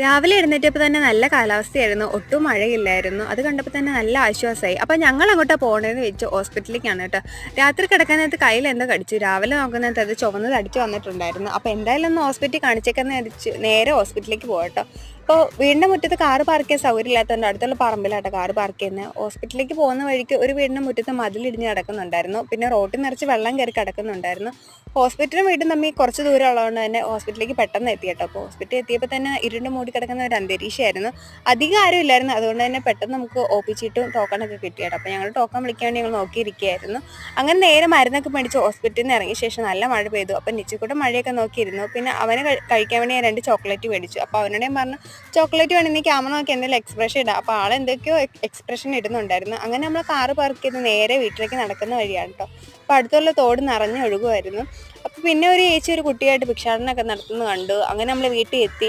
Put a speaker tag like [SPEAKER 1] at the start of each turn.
[SPEAKER 1] രാവിലെ എഴുന്നേറ്റപ്പോൾ തന്നെ നല്ല കാലാവസ്ഥയായിരുന്നു. ഒട്ടും മഴയില്ലായിരുന്നു. അത് കണ്ടപ്പോൾ തന്നെ നല്ല ആശ്വാസമായി. അപ്പോൾ ഞങ്ങൾ അങ്ങോട്ടാ പോണേന്ന് വെച്ച് ഹോസ്പിറ്റലിലേക്കാണ് കേട്ടോ. രാത്രി കിടക്കാൻ നേരത്ത് കയ്യിൽ എന്തോ കടിച്ചു. രാവിലെ നോക്കുന്ന അത് ചുവന്ന് തടിച്ച് വന്നിട്ടുണ്ടായിരുന്നു. അപ്പോൾ എന്തായാലും ഒന്ന് ഹോസ്പിറ്റലിൽ കാണിച്ചേക്കാന്ന് വിചാരിച്ച് നേരെ ഹോസ്പിറ്റലിലേക്ക് പോകട്ടോ. അപ്പോൾ വീടിൻ്റെ മുറ്റത്ത് കാറ് പാർക്ക് ചെയ്യാൻ സൗകര്യമില്ലാത്തതുകൊണ്ട് അടുത്തുള്ള പറമ്പിലാട്ടോ കാറ് പാർക്ക് ചെയ്യുന്നത്. ഹോസ്പിറ്റലിലേക്ക് പോകുന്ന വഴിക്ക് ഒരു വീടിൻ്റെ മുറ്റത്ത് മതിലിടിഞ്ഞ് കിടക്കുന്നുണ്ടായിരുന്നു. പിന്നെ റോട്ടിൽ നിറച്ച് വെള്ളം കയറി കിടക്കുന്നുണ്ടായിരുന്നു. ഹോസ്പിറ്റലും വീടും തമ്മിൽ കുറച്ച് ദൂരം ഉള്ളതുകൊണ്ട് തന്നെ ഹോസ്പിറ്റലിലേക്ക് പെട്ടെന്ന് എത്തി കേട്ടോ. അപ്പോൾ ഹോസ്പിറ്റലിൽ എത്തിയപ്പോൾ തന്നെ ഇരുണ്ട് മൂടി കിടക്കുന്ന ഒരു അന്തരീക്ഷമായിരുന്നു. അധികം ആരും ഇല്ലായിരുന്നു. അതുകൊണ്ട് തന്നെ പെട്ടെന്ന് നമുക്ക് ഒപ്പിച്ചിട്ടും ടോക്കണൊക്കെ കിട്ടി കേട്ടോ. അപ്പോൾ ഞങ്ങൾ ടോക്കൺ വിളിക്കാൻ വേണ്ടി ഞങ്ങൾ നോക്കിയിരിക്കുകയായിരുന്നു. അങ്ങനെ നേരെ മരുന്നൊക്കെ മേടിച്ച് ഹോസ്പിറ്റലിൽ നിന്ന് ഇറങ്ങിയ ശേഷം നല്ല മഴ പെയ്തു. അപ്പോൾ നിച്ചിക്കൂടെ മഴയൊക്കെ നോക്കിയിരുന്നു. പിന്നെ അവന് കഴിക്കാൻ വേണ്ടി ഞാൻ 2 ചോക്ലേറ്റ് മേടിച്ചു. അപ്പോൾ അവനോട് ഞാൻ പറഞ്ഞു, ചോക്ലേറ്റ് വേണമെങ്കിൽ ക്യാമറ നോക്കി എന്തെങ്കിലും എക്സ്പ്രഷൻ ഇടാം. അപ്പോൾ ആളെന്തൊക്കെയോ എക്സ്പ്രഷൻ ഇടുന്നുണ്ടായിരുന്നു. അങ്ങനെ നമ്മൾ കാറ് പാർക്ക് ചെയ്ത് നേരെ വീട്ടിലേക്ക് നടക്കുന്ന വഴിയാണ് കേട്ടോ. അപ്പോൾ അടുത്തുള്ള തോട് നിറഞ്ഞൊഴുകുമായിരുന്നു. അപ്പോൾ പിന്നെ ഒരു ചേച്ചി ഒരു കുട്ടിയായിട്ട് ഭിക്ഷാടനമൊക്കെ നടത്തുന്നത് കണ്ടു. അങ്ങനെ നമ്മൾ വീട്ടിൽ എത്തി.